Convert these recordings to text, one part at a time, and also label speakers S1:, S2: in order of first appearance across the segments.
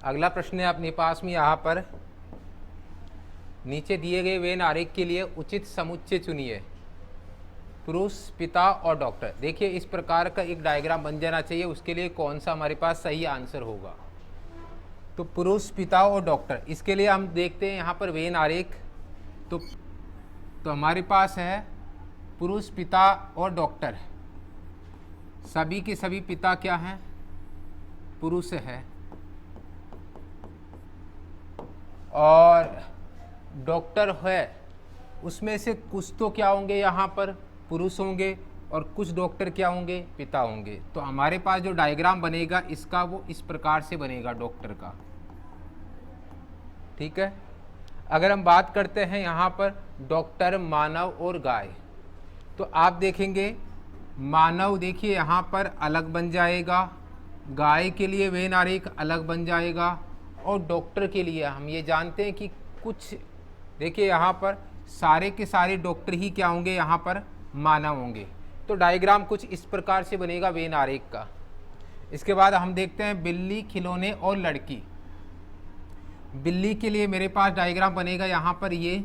S1: अगला प्रश्न है अपने पास में यहाँ पर, नीचे दिए गए वेन आरेख के लिए उचित समुच्चय चुनिए। पुरुष, पिता और डॉक्टर। देखिए इस प्रकार का एक डायग्राम बन जाना चाहिए, उसके लिए कौन सा हमारे पास सही आंसर होगा। तो पुरुष, पिता और डॉक्टर, इसके लिए हम देखते हैं यहाँ पर वेन आरेख। तो हमारे पास है पुरुष, पिता और डॉक्टर। सभी के सभी पिता क्या हैं? पुरुष है, और डॉक्टर है। उसमें से कुछ तो क्या होंगे यहाँ पर? पुरुष होंगे, और कुछ डॉक्टर क्या होंगे? पिता होंगे। तो हमारे पास जो डायग्राम बनेगा इसका वो इस प्रकार से बनेगा डॉक्टर का। ठीक है। अगर हम बात करते हैं यहाँ पर डॉक्टर, मानव और गाय, तो आप देखेंगे मानव देखिए यहाँ पर अलग बन जाएगा, गाय के लिए वेन आरेख अलग बन जाएगा, और डॉक्टर के लिए हम ये जानते हैं कि कुछ देखिए यहाँ पर सारे के सारे डॉक्टर ही क्या होंगे? यहाँ पर मानव होंगे। तो डायग्राम कुछ इस प्रकार से बनेगा वेन आरेख का। इसके बाद हम देखते हैं बिल्ली, खिलौने और लड़की। बिल्ली के लिए मेरे पास डायग्राम बनेगा यहाँ पर, ये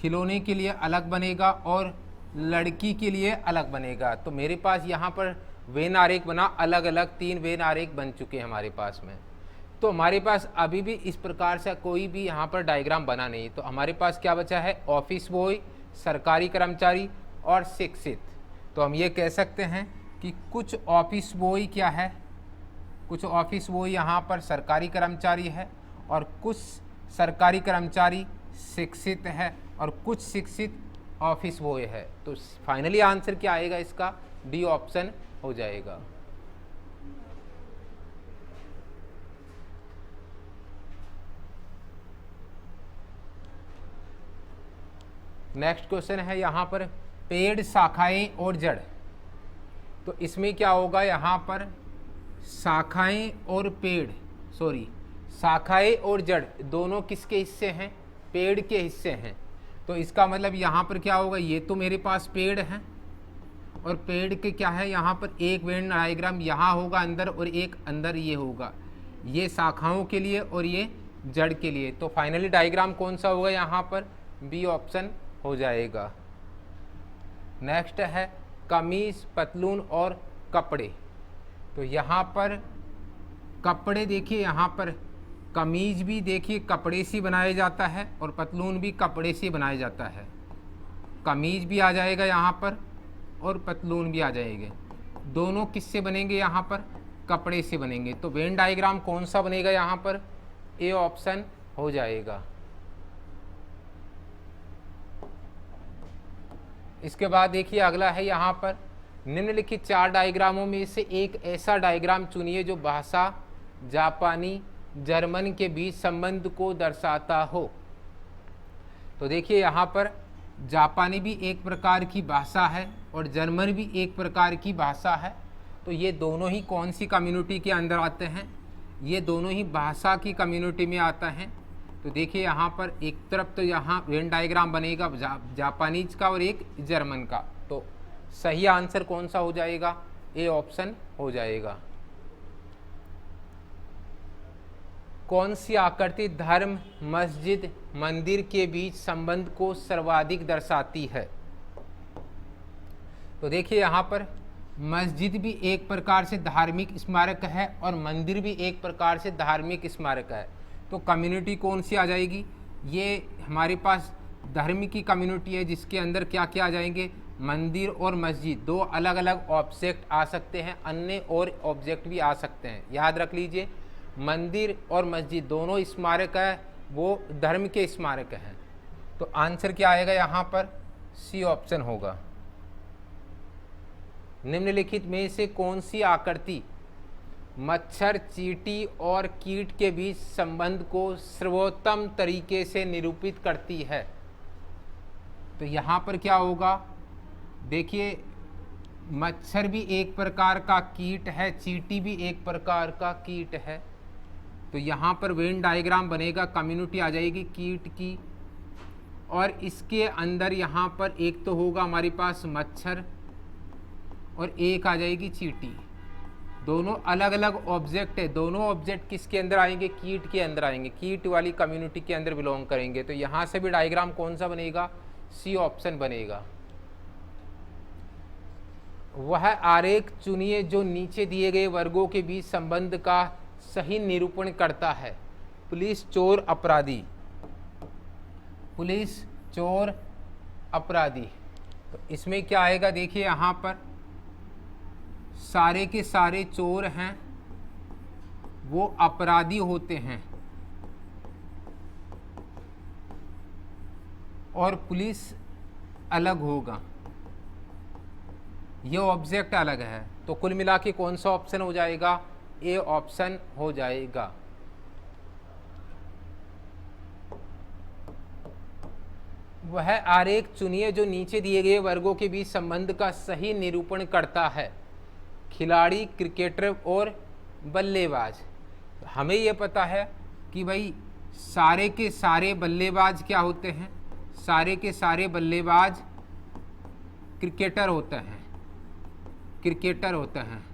S1: खिलौने के लिए अलग बनेगा और लड़की के लिए अलग बनेगा। तो मेरे पास यहाँ पर वेन आरेख बना, अलग अलग 3 वेन आरेख बन चुके हैं हमारे पास में। तो हमारे पास अभी भी इस प्रकार से कोई भी यहाँ पर डायग्राम बना नहीं। तो हमारे पास क्या बचा है? ऑफिस बॉय, सरकारी कर्मचारी और शिक्षित। तो हम ये कह सकते हैं कि कुछ ऑफिस बॉय क्या है? कुछ ऑफिस बॉय यहाँ पर सरकारी कर्मचारी है, और कुछ सरकारी कर्मचारी शिक्षित है, और कुछ शिक्षित ऑफिस बॉय है। तो फाइनली आंसर क्या आएगा इसका? डी ऑप्शन हो जाएगा। नेक्स्ट क्वेश्चन है यहाँ पर पेड़, शाखाएं और जड़। तो इसमें क्या होगा? यहाँ पर शाखाएं और पेड़, सॉरी, शाखाएं और जड़ दोनों किसके हिस्से हैं? पेड़ के हिस्से हैं। तो इसका मतलब यहाँ पर क्या होगा? ये तो मेरे पास पेड़ हैं, और पेड़ के क्या है? यहाँ पर एक वेन डायग्राम यहाँ होगा अंदर, और एक अंदर ये होगा। ये शाखाओं के लिए और ये जड़ के लिए। तो फाइनली डायग्राम कौन सा होगा? यहाँ पर बी ऑप्शन हो जाएगा। नेक्स्ट है कमीज, पतलून और कपड़े। तो यहाँ पर कपड़े देखिए, यहाँ पर कमीज भी देखिए कपड़े से बनाया जाता है, और पतलून भी कपड़े से बनाया जाता है। कमीज भी आ जाएगा यहाँ पर, और पतलून भी आ जाएंगे। दोनों किससे बनेंगे? यहाँ पर कपड़े से बनेंगे। तो वेन डायग्राम कौन सा बनेगा? यहाँ पर ए ऑप्शन हो जाएगा। इसके बाद देखिए अगला है यहाँ पर निम्नलिखित 4 डायग्रामों में से एक ऐसा डायग्राम चुनिए जो भाषा जापानी, जर्मन के बीच संबंध को दर्शाता हो। तो देखिए यहाँ पर जापानी भी एक प्रकार की भाषा है, और जर्मन भी एक प्रकार की भाषा है। तो ये दोनों ही कौन सी कम्युनिटी के अंदर आते हैं? ये दोनों ही भाषा की कम्युनिटी में आता है। तो देखिए यहाँ पर एक तरफ तो यहाँ वेन डायग्राम बनेगा जापानीज का और एक जर्मन का। तो सही आंसर कौन सा हो जाएगा? ए ऑप्शन हो जाएगा। कौन सी आकृति धर्म, मस्जिद, मंदिर के बीच संबंध को सर्वाधिक दर्शाती है? तो देखिए यहाँ पर मस्जिद भी एक प्रकार से धार्मिक स्मारक है, और मंदिर भी एक प्रकार से धार्मिक स्मारक है। तो कम्युनिटी कौन सी आ जाएगी? ये हमारे पास धर्म की कम्युनिटी है, जिसके अंदर क्या क्या आ जाएंगे? मंदिर और मस्जिद, दो अलग अलग ऑब्जेक्ट आ सकते हैं, अन्य और ऑब्जेक्ट भी आ सकते हैं। याद रख लीजिए, मंदिर और मस्जिद दोनों स्मारक है, वो धर्म के स्मारक हैं। तो आंसर क्या आएगा यहाँ पर? सी ऑप्शन होगा। निम्नलिखित में से कौन सी आकृति मच्छर, चींटी और कीट के बीच संबंध को सर्वोत्तम तरीके से निरूपित करती है? तो यहाँ पर क्या होगा? देखिए मच्छर भी एक प्रकार का कीट है, चींटी भी एक प्रकार का कीट है। तो यहाँ पर वेन डायग्राम बनेगा, कम्युनिटी आ जाएगी कीट की, और इसके अंदर यहाँ पर एक तो होगा हमारे पास मच्छर, और एक आ जाएगी चींटी। दोनों अलग अलग ऑब्जेक्ट है, दोनों ऑब्जेक्ट किसके अंदर आएंगे, कीट के अंदर आएंगे, कीट वाली कम्युनिटी के अंदर बिलोंग करेंगे। तो यहाँ से भी डायग्राम कौन सा बनेगा, सी ऑप्शन बनेगा। वह आरेख चुनिए जो नीचे दिए गए वर्गों के बीच संबंध का सही निरूपण करता है। पुलिस, चोर, अपराधी। पुलिस, चोर, अपराधी। तो इसमें क्या आएगा, देखिए यहाँ पर सारे के सारे चोर हैं, वो अपराधी होते हैं, और पुलिस अलग होगा, ये ऑब्जेक्ट अलग है। तो कुल मिला के कौन सा ऑप्शन हो जाएगा, ए ऑप्शन हो जाएगा। वह आरेख चुनिए जो नीचे दिए गए वर्गों के बीच संबंध का सही निरूपण करता है। खिलाड़ी, क्रिकेटर और बल्लेबाज। हमें यह पता है कि भाई सारे के सारे बल्लेबाज क्या होते हैं, सारे के सारे बल्लेबाज क्रिकेटर होते हैं, क्रिकेटर होते हैं,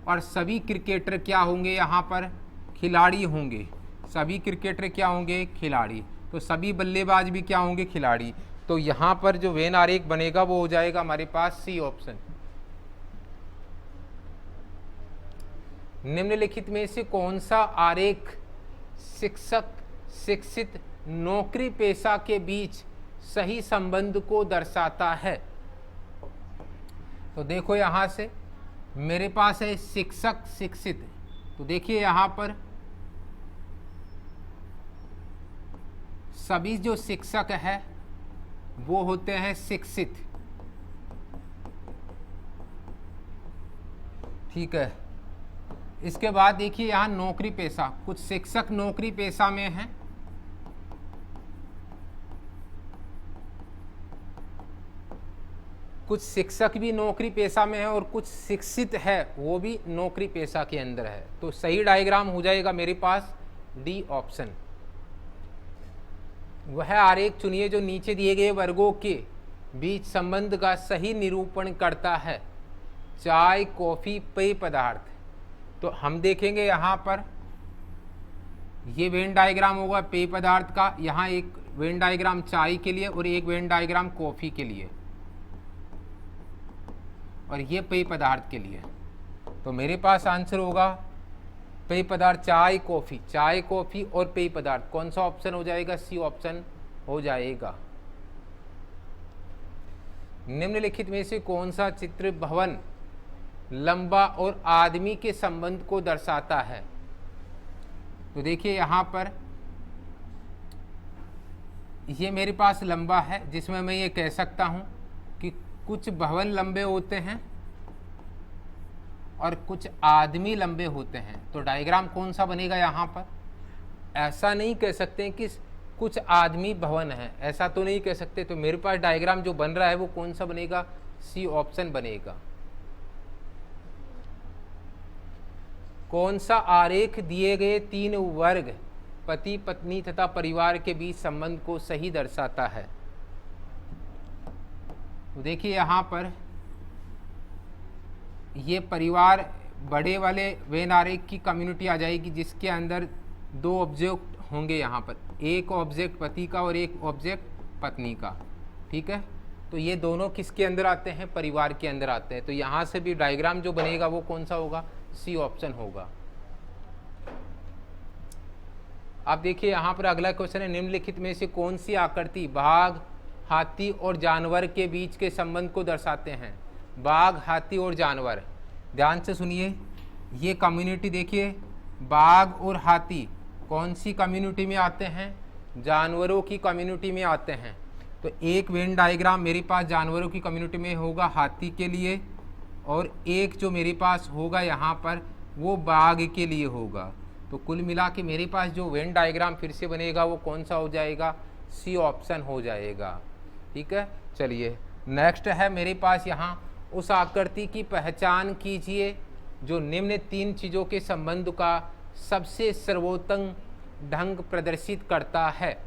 S1: और सभी क्रिकेटर क्या होंगे, यहाँ पर खिलाड़ी होंगे। सभी क्रिकेटर क्या होंगे, खिलाड़ी। तो सभी बल्लेबाज भी क्या होंगे, खिलाड़ी। तो यहाँ पर जो वेन आरेख बनेगा वो हो जाएगा हमारे पास सी ऑप्शन। निम्नलिखित में से कौन सा आरेख शिक्षक, शिक्षित, नौकरी पेशा के बीच सही संबंध को दर्शाता है। तो देखो यहाँ से मेरे पास है शिक्षक, शिक्षित। तो देखिए यहाँ पर सभी जो शिक्षक है वो होते हैं शिक्षित, ठीक है। इसके बाद देखिए यहाँ नौकरी पेशा, कुछ शिक्षक नौकरी पेशा में हैं, कुछ शिक्षक भी नौकरी पेशा में है, और कुछ शिक्षित है वो भी नौकरी पेशा के अंदर है। तो सही डायग्राम हो जाएगा मेरे पास डी ऑप्शन। वह आरेख चुनिए जो नीचे दिए गए वर्गों के बीच संबंध का सही निरूपण करता है। चाय, कॉफी, पेय पदार्थ। तो हम देखेंगे यहाँ पर ये वेन डायग्राम होगा पेय पदार्थ का, यहाँ एक वेन डायग्राम चाय के लिए और एक वेन डायग्राम कॉफी के लिए, और ये पेय पदार्थ के लिए। तो मेरे पास आंसर होगा पेय पदार्थ, चाय, कॉफी, चाय, कॉफी और पेय पदार्थ। कौन सा ऑप्शन हो जाएगा, सी ऑप्शन हो जाएगा। निम्नलिखित में से कौन सा चित्र भवन, लंबा और आदमी के संबंध को दर्शाता है। तो देखिए यहाँ पर ये मेरे पास लंबा है, जिसमें मैं ये कह सकता हूँ कि कुछ भवन लंबे होते हैं और कुछ आदमी लंबे होते हैं। तो डायग्राम कौन सा बनेगा यहाँ पर, ऐसा नहीं कह सकते कि कुछ आदमी भवन है, ऐसा तो नहीं कह सकते। तो मेरे पास डायग्राम जो बन रहा है वो कौन सा बनेगा, सी ऑप्शन बनेगा। कौन सा आरेख दिए गए तीन वर्ग, पति, पत्नी तथा परिवार के बीच संबंध को सही दर्शाता है। तो देखिए यहाँ पर ये परिवार बड़े वाले वेन आरेख की कम्युनिटी आ जाएगी, जिसके अंदर दो ऑब्जेक्ट होंगे, यहाँ पर एक ऑब्जेक्ट पति का और एक ऑब्जेक्ट पत्नी का, ठीक है। तो ये दोनों किसके अंदर आते हैं, परिवार के अंदर आते हैं। तो यहाँ से भी डायग्राम जो बनेगा वो कौन सा होगा, सी ऑप्शन होगा। आप देखिए यहाँ पर अगला क्वेश्चन है, निम्नलिखित में से कौन सी आकृति बाघ, हाथी और जानवर के बीच के संबंध को दर्शाते हैं। बाघ, हाथी और जानवर, ध्यान से सुनिए। ये कम्युनिटी देखिए, बाघ और हाथी कौन सी कम्युनिटी में आते हैं, जानवरों की कम्युनिटी में आते हैं। तो एक वेन डायग्राम मेरे पास जानवरों की कम्युनिटी में होगा हाथी के लिए, और एक जो मेरे पास होगा यहाँ पर वो बाघ के लिए होगा। तो कुल मिला के मेरे पास जो वेन डायग्राम फिर से बनेगा वो कौन सा हो जाएगा, सी ऑप्शन हो जाएगा, ठीक है। चलिए नेक्स्ट है मेरे पास यहाँ, उस आकृति की पहचान कीजिए जो निम्न तीन चीज़ों के संबंध का सबसे सर्वोत्तम ढंग प्रदर्शित करता है।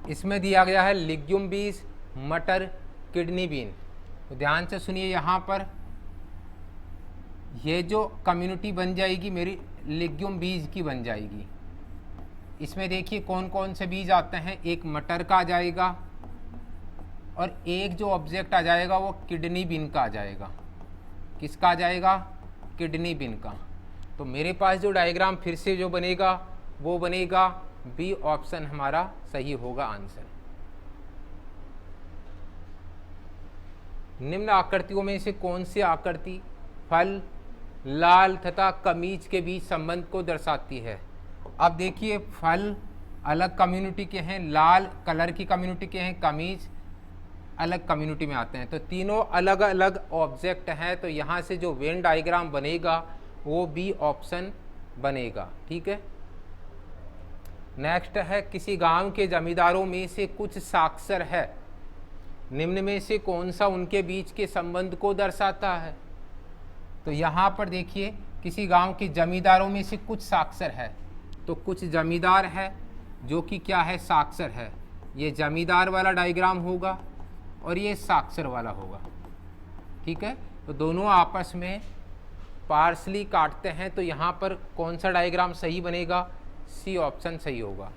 S1: इसमें दिया गया है लिग्यूम बीज, मटर, किडनी बीन। तो ध्यान से सुनिए, यहाँ पर ये जो कम्युनिटी बन जाएगी मेरी लेग्यूम बीज की बन जाएगी। इसमें देखिए कौन कौन से बीज आते हैं, एक मटर का आ जाएगा और एक जो ऑब्जेक्ट आ जाएगा वो किडनी बीन का आ जाएगा। किसका आ जाएगा? किडनी बीन का। तो मेरे पास जो डायग्राम फिर से जो बनेगा वो बनेगा बी ऑप्शन हमारा सही होगा आंसर। निम्न आकृतियों में से कौन सी आकृति फल, लाल तथा कमीज के बीच संबंध को दर्शाती है? अब देखिए फल अलग कम्युनिटी के हैं, लाल कलर की कम्युनिटी के हैं, कमीज अलग कम्युनिटी में आते हैं। तो तीनों अलग अलग ऑब्जेक्ट हैं, तो यहाँ से जो वेन डायग्राम बनेगा वो बी ऑप्शन बनेगा। ठीक है। नेक्स्ट है किसी गांव के जमींदारों में से कुछ साक्षर है, निम्न में से कौन सा उनके बीच के संबंध को दर्शाता है? तो यहाँ पर देखिए किसी गांव के जमींदारों में से कुछ साक्षर है, तो कुछ जमींदार है जो कि क्या है? साक्षर है। ये जमींदार वाला डायग्राम होगा और ये साक्षर वाला होगा। ठीक है। तो दोनों आपस में पार्सली काटते हैं, तो यहाँ पर कौन सा डायग्राम सही बनेगा? सी ऑप्शन सही होगा।